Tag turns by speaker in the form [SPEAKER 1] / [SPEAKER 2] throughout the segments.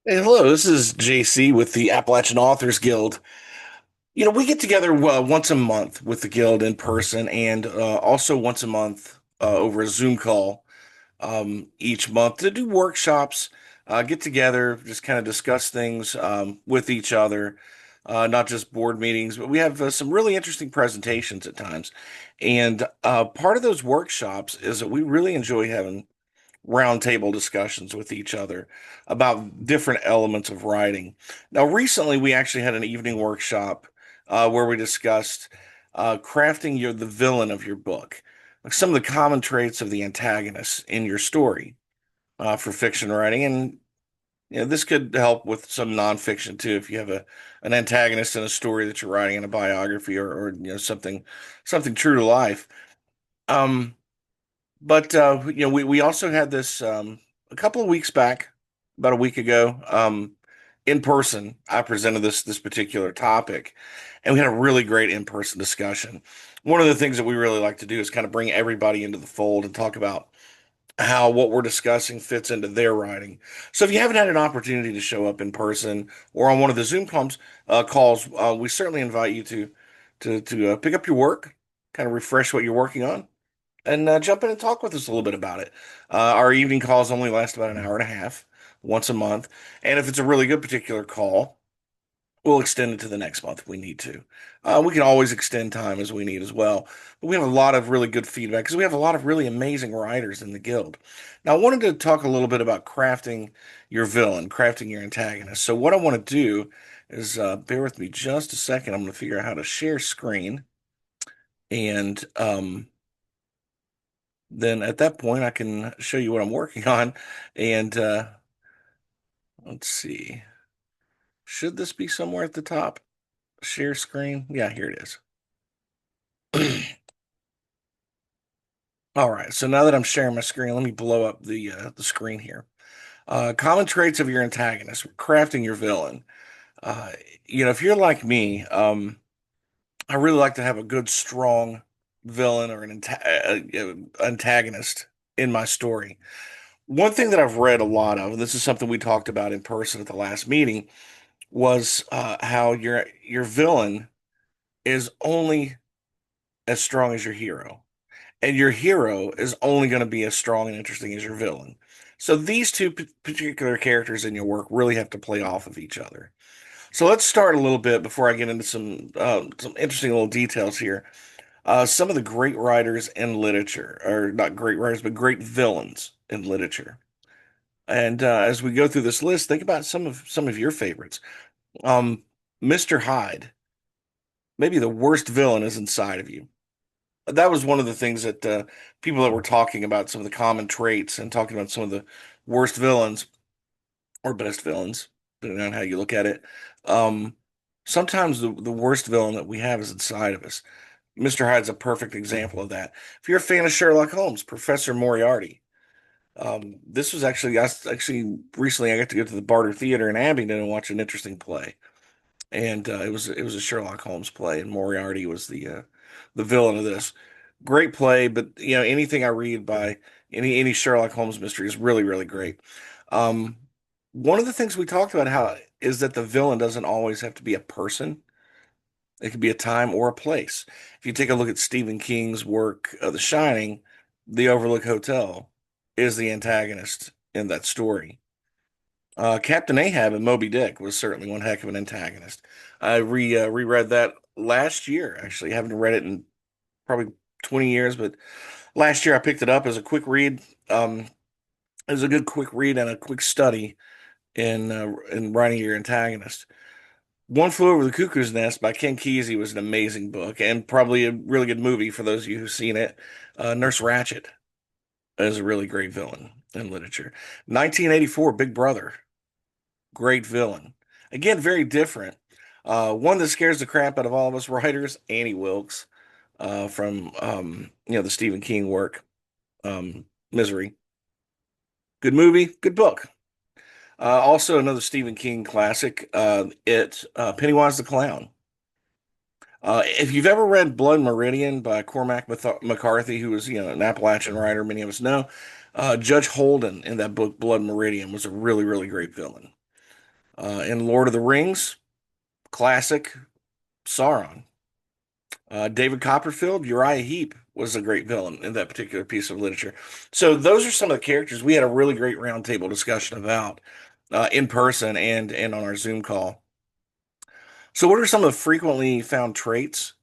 [SPEAKER 1] Hey, hello, this is JC with the Appalachian Authors Guild. We get together once a month with the guild in person and also once a month over a Zoom call each month to do workshops, get together, just kind of discuss things with each other, not just board meetings, but we have some really interesting presentations at times. And part of those workshops is that we really enjoy having roundtable discussions with each other about different elements of writing. Now, recently we actually had an evening workshop where we discussed crafting the villain of your book, like some of the common traits of the antagonist in your story for fiction writing, and this could help with some nonfiction too if you have an antagonist in a story that you're writing in a biography or something true to life. Um, but we also had this a couple of weeks back, about a week ago, in person. I presented this particular topic, and we had a really great in-person discussion. One of the things that we really like to do is kind of bring everybody into the fold and talk about how what we're discussing fits into their writing. So if you haven't had an opportunity to show up in person or on one of the Zoom calls, we certainly invite you to pick up your work, kind of refresh what you're working on and jump in and talk with us a little bit about it. Our evening calls only last about an hour and a half once a month. And if it's a really good particular call, we'll extend it to the next month if we need to. We can always extend time as we need as well. But we have a lot of really good feedback because we have a lot of really amazing writers in the guild. Now, I wanted to talk a little bit about crafting your villain, crafting your antagonist. So, what I want to do is bear with me just a second. I'm going to figure out how to share screen. And then at that point I can show you what I'm working on. And let's see. Should this be somewhere at the top? Share screen? Yeah, here it is. All right. So now that I'm sharing my screen, let me blow up the screen here. Common traits of your antagonist, crafting your villain. Uh, if you're like me, I really like to have a good, strong villain or antagonist in my story. One thing that I've read a lot of, and this is something we talked about in person at the last meeting, was how your villain is only as strong as your hero, and your hero is only going to be as strong and interesting as your villain. So these two particular characters in your work really have to play off of each other. So let's start a little bit before I get into some interesting little details here. Some of the great writers in literature, or not great writers, but great villains in literature. And as we go through this list, think about some of your favorites. Um, Mr. Hyde, maybe the worst villain is inside of you. That was one of the things that people that were talking about some of the common traits and talking about some of the worst villains or best villains, depending on how you look at it. Um, Sometimes the worst villain that we have is inside of us. Mr. Hyde's a perfect example of that. If you're a fan of Sherlock Holmes, Professor Moriarty. This was actually recently I got to go to the Barter Theater in Abingdon and watch an interesting play. And it was a Sherlock Holmes play, and Moriarty was the villain of this. Great play, but anything I read by any Sherlock Holmes mystery is really really great. Um, One of the things we talked about how is that the villain doesn't always have to be a person. It could be a time or a place. If you take a look at Stephen King's work, The Shining, the Overlook Hotel is the antagonist in that story. Captain Ahab and Moby Dick was certainly one heck of an antagonist. I reread that last year, actually. I haven't read it in probably 20 years, but last year I picked it up as a quick read. It was a good quick read and a quick study in writing your antagonist. One Flew Over the Cuckoo's Nest by Ken Kesey was an amazing book and probably a really good movie for those of you who've seen it. Nurse Ratched is a really great villain in literature. 1984, Big Brother, great villain. Again, very different. One that scares the crap out of all of us writers, Annie Wilkes, from the Stephen King work, Misery. Good movie, good book. Also another Stephen King classic, Pennywise the Clown. If you've ever read Blood Meridian by McCarthy, who was, an Appalachian writer, many of us know, Judge Holden in that book, Blood Meridian, was a really, really great villain. In Lord of the Rings, classic Sauron. David Copperfield, Uriah Heep was a great villain in that particular piece of literature. So those are some of the characters we had a really great roundtable discussion about in person and on our Zoom call. So what are some of the frequently found traits?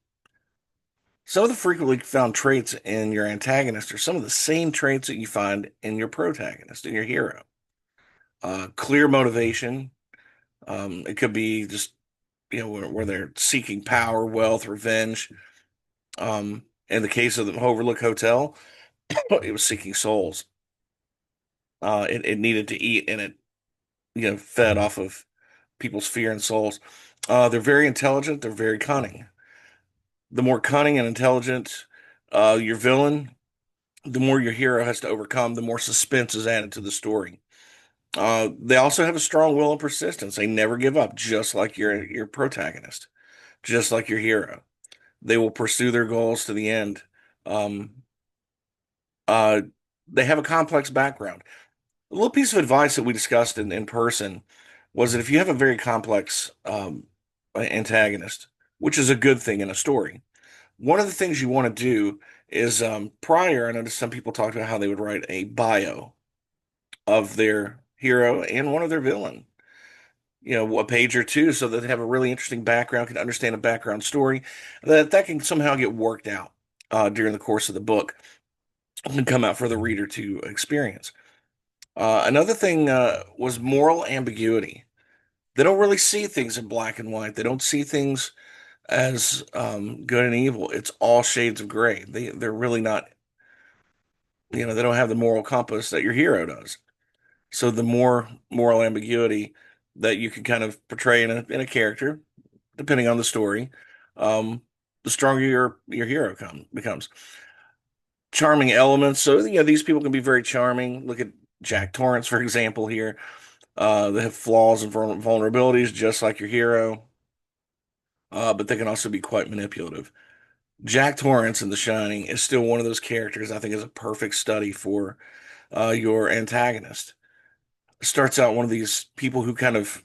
[SPEAKER 1] Some of the frequently found traits in your antagonist are some of the same traits that you find in your protagonist, in your hero. Clear motivation. It could be just, where they're seeking power, wealth, revenge. In the case of the Overlook Hotel, it was seeking souls. It needed to eat, and it, fed off of people's fear and souls. They're very intelligent. They're very cunning. The more cunning and intelligent your villain, the more your hero has to overcome, the more suspense is added to the story. They also have a strong will and persistence. They never give up, just like your protagonist, just like your hero. They will pursue their goals to the end. Um, uh, they have a complex background. A little piece of advice that we discussed in person was that if you have a very complex antagonist, which is a good thing in a story, one of the things you want to do is prior, I noticed some people talked about how they would write a bio of their hero and one of their villain, a page or two, so that they have a really interesting background, can understand a background story, that can somehow get worked out during the course of the book and come out for the reader to experience. Another thing was moral ambiguity. They don't really see things in black and white. They don't see things as good and evil. It's all shades of gray. They're really not, they don't have the moral compass that your hero does. So the more moral ambiguity that you can kind of portray in a character, depending on the story, um, the stronger your hero becomes. Charming elements. So these people can be very charming. Look at Jack Torrance, for example, here. They have flaws and vulnerabilities, just like your hero, but they can also be quite manipulative. Jack Torrance in The Shining is still one of those characters I think is a perfect study for your antagonist. Starts out one of these people who kind of,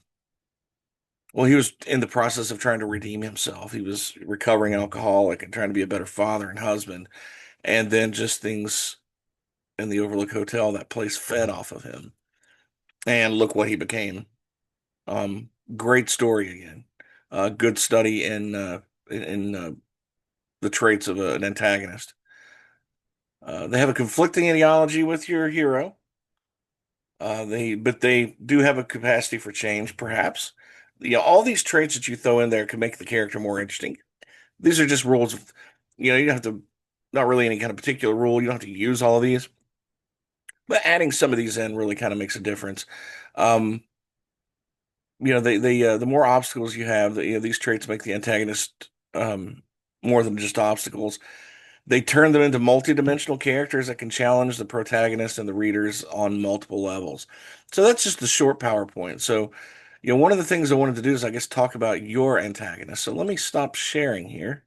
[SPEAKER 1] well, he was in the process of trying to redeem himself. He was recovering alcoholic and trying to be a better father and husband. And then just things in the Overlook Hotel, that place fed off of him. And look what he became. Great story again. Good study in the traits of an antagonist. They have a conflicting ideology with your hero. But they do have a capacity for change, perhaps. All these traits that you throw in there can make the character more interesting. These are just rules of, you don't have to, not really any kind of particular rule. You don't have to use all of these, but adding some of these in really kind of makes a difference. Um, the more obstacles you have, these traits make the antagonist more than just obstacles. They turn them into multi-dimensional characters that can challenge the protagonist and the readers on multiple levels. So that's just a short PowerPoint. So, one of the things I wanted to do is, I guess, talk about your antagonist. So let me stop sharing here,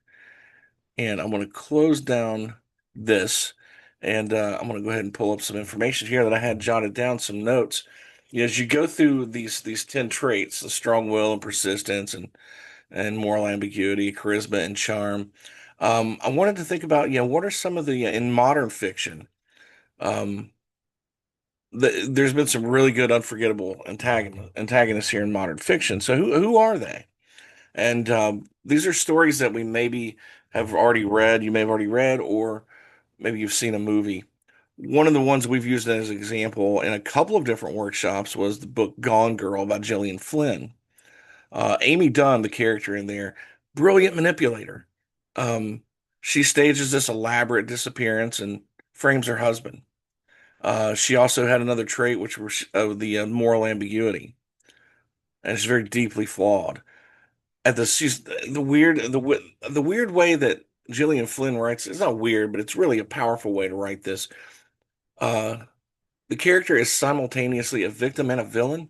[SPEAKER 1] and I'm going to close down this, and I'm going to go ahead and pull up some information here that I had jotted down, some notes. As you go through these 10 traits, the strong will and persistence and moral ambiguity, charisma and charm. I wanted to think about, what are some of the in modern fiction? Um, there's been some really good, unforgettable antagonists here in modern fiction. So who are they? And these are stories that we maybe have already read, you may have already read, or maybe you've seen a movie. One of the ones we've used as an example in a couple of different workshops was the book Gone Girl by Gillian Flynn. Amy Dunn, the character in there, brilliant manipulator. Um, she stages this elaborate disappearance and frames her husband. She also had another trait, which was the moral ambiguity, and it's very deeply flawed. She's the weird way that Gillian Flynn writes. It's not weird, but it's really a powerful way to write this. Uh, the character is simultaneously a victim and a villain.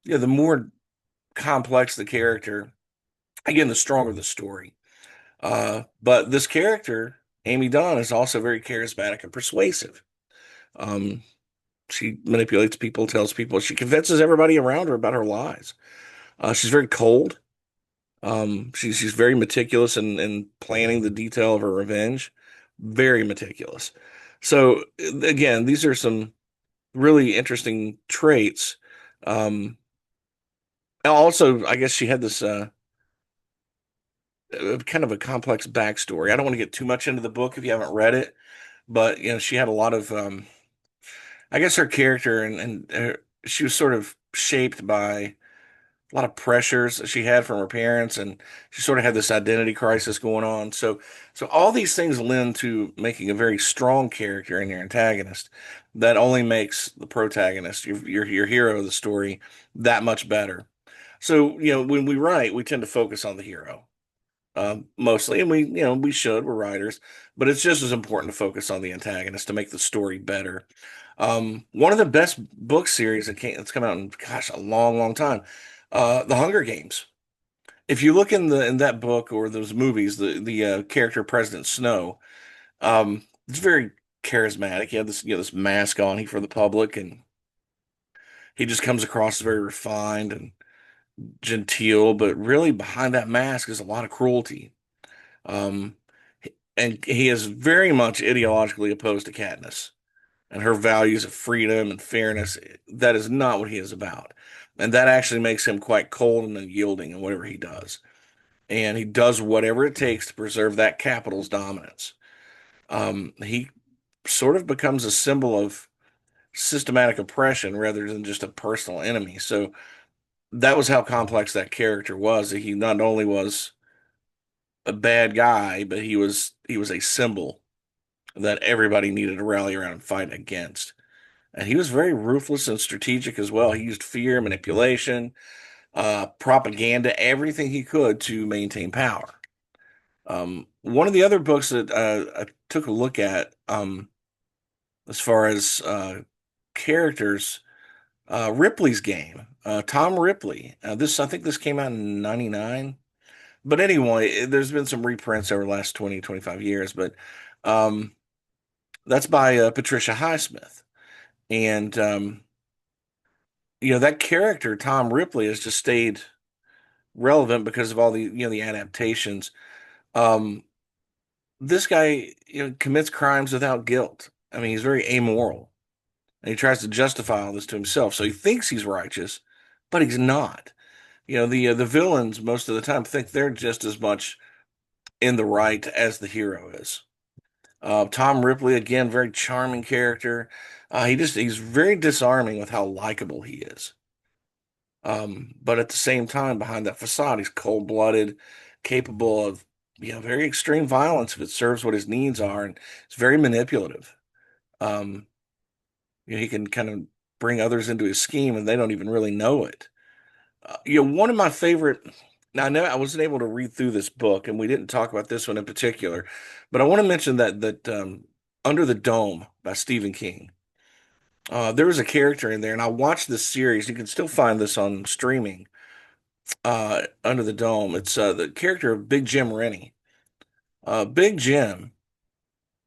[SPEAKER 1] The more complex the character, again, the stronger the story. But this character, Amy Dawn, is also very charismatic and persuasive. Um, She manipulates people, tells people, she convinces everybody around her about her lies. She's very cold. She's very meticulous in planning the detail of her revenge. Very meticulous. So again, these are some really interesting traits. Um, Also, I guess she had this kind of a complex backstory. I don't want to get too much into the book if you haven't read it, but she had a lot of I guess her character and she was sort of shaped by a lot of pressures that she had from her parents, and she sort of had this identity crisis going on. So all these things lend to making a very strong character in your antagonist that only makes the protagonist, your hero of the story, that much better. So, when we write, we tend to focus on the hero mostly, and we should, we're writers, but it's just as important to focus on the antagonist to make the story better. One of the best book series that's come out in, gosh, a long, long time, The Hunger Games. If you look in that book or those movies, the character President Snow, it's very charismatic. He had this mask on he for the public, and he just comes across as very refined and genteel, but really behind that mask is a lot of cruelty. Um, and he is very much ideologically opposed to Katniss and her values of freedom and fairness. That is not what he is about. And that actually makes him quite cold and unyielding in whatever he does. And he does whatever it takes to preserve that capital's dominance. He sort of becomes a symbol of systematic oppression rather than just a personal enemy. So that was how complex that character was. That he not only was a bad guy, but he was a symbol that everybody needed to rally around and fight against. And he was very ruthless and strategic as well. He used fear, manipulation, propaganda, everything he could to maintain power. One of the other books that I took a look at, as far as characters, Ripley's Game, Tom Ripley. I think this came out in '99. But anyway, there's been some reprints over the last 20, 25 years, but um, that's by Patricia Highsmith. And that character, Tom Ripley, has just stayed relevant because of all the adaptations. Um, this guy, commits crimes without guilt. I mean, he's very amoral, and he tries to justify all this to himself. So he thinks he's righteous, but he's not. The villains most of the time think they're just as much in the right as the hero is. Tom Ripley, again, very charming character. He's very disarming with how likable he is. But at the same time, behind that facade, he's cold-blooded, capable of, very extreme violence if it serves what his needs are, and he's very manipulative. Um, he can kind of bring others into his scheme, and they don't even really know it. One of my favorite. Now, I know I wasn't able to read through this book, and we didn't talk about this one in particular, but I want to mention that Under the Dome by Stephen King. There was a character in there, and I watched this series. You can still find this on streaming. Under the Dome. It's the character of Big Jim Rennie. Big Jim,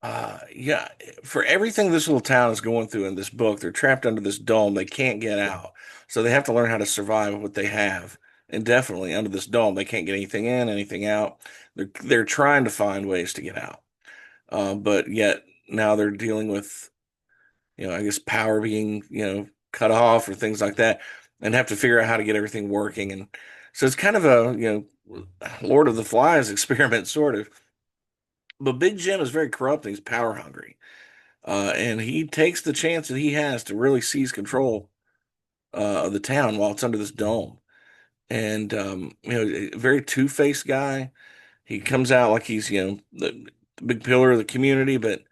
[SPEAKER 1] yeah, for everything this little town is going through in this book, they're trapped under this dome. They can't get out. So they have to learn how to survive with what they have indefinitely under this dome. They can't get anything in, anything out. They're trying to find ways to get out. But yet now they're dealing with, I guess power being, cut off or things like that, and have to figure out how to get everything working. And so it's kind of a, Lord of the Flies experiment, sort of. But Big Jim is very corrupt and he's power hungry. And he takes the chance that he has to really seize control of the town while it's under this dome. And, a very two-faced guy. He comes out like he's, the big pillar of the community, but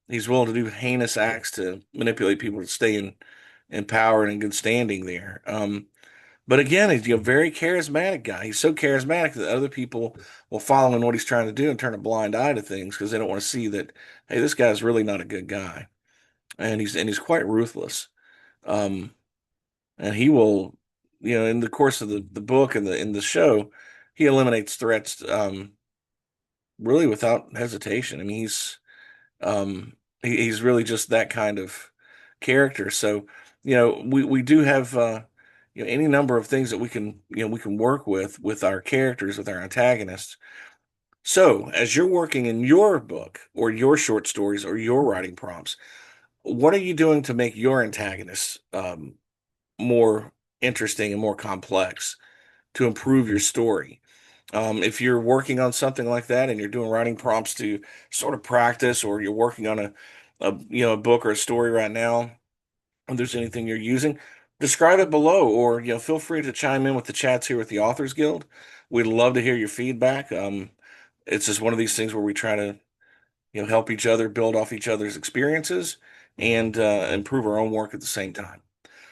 [SPEAKER 1] he's willing to do heinous acts to manipulate people to stay in power and in good standing there. But again, he's a very charismatic guy. He's so charismatic that other people will follow in what he's trying to do and turn a blind eye to things because they don't want to see that, hey, this guy's really not a good guy, and he's quite ruthless. Um, and he will, in the course of the book and the show, he eliminates threats really without hesitation. I mean, he's really just that kind of character. So, we do have any number of things that we can work with our characters, with our antagonists. So, as you're working in your book or your short stories or your writing prompts, what are you doing to make your antagonists more interesting and more complex to improve your story? If you're working on something like that and you're doing writing prompts to sort of practice, or you're working on a book or a story right now, if there's anything you're using, describe it below, or feel free to chime in with the chats here with the Authors Guild. We'd love to hear your feedback. It's just one of these things where we try to help each other, build off each other's experiences, and improve our own work at the same time.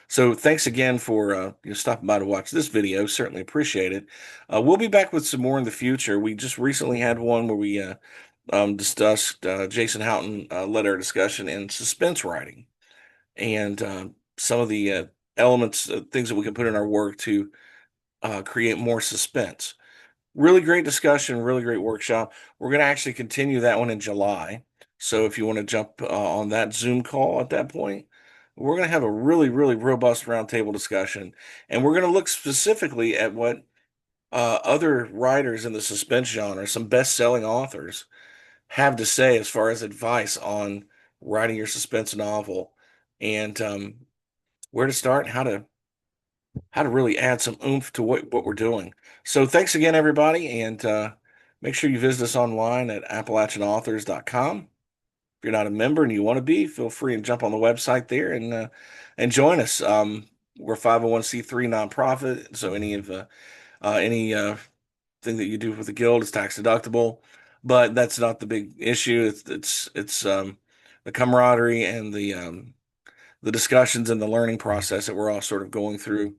[SPEAKER 1] So thanks again for stopping by to watch this video. Certainly appreciate it. We'll be back with some more in the future. We just recently had one where we discussed Jason Houghton led our discussion in suspense writing, and some of the elements, things that we can put in our work to create more suspense. Really great discussion, really great workshop. We're going to actually continue that one in July. So if you want to jump on that Zoom call at that point, we're going to have a really, really robust roundtable discussion. And we're going to look specifically at what other writers in the suspense genre, some best-selling authors, have to say as far as advice on writing your suspense novel, and where to start, and how to really add some oomph to what we're doing. So thanks again, everybody, and make sure you visit us online at appalachianauthors.com. If you're not a member and you want to be, feel free and jump on the website there and join us. We're a 501c3 nonprofit, so any thing that you do with the guild is tax deductible, but that's not the big issue. It's the camaraderie and the discussions and the learning process that we're all sort of going through.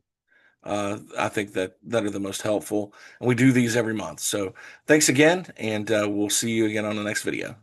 [SPEAKER 1] I think that are the most helpful, and we do these every month. So thanks again, and we'll see you again on the next video.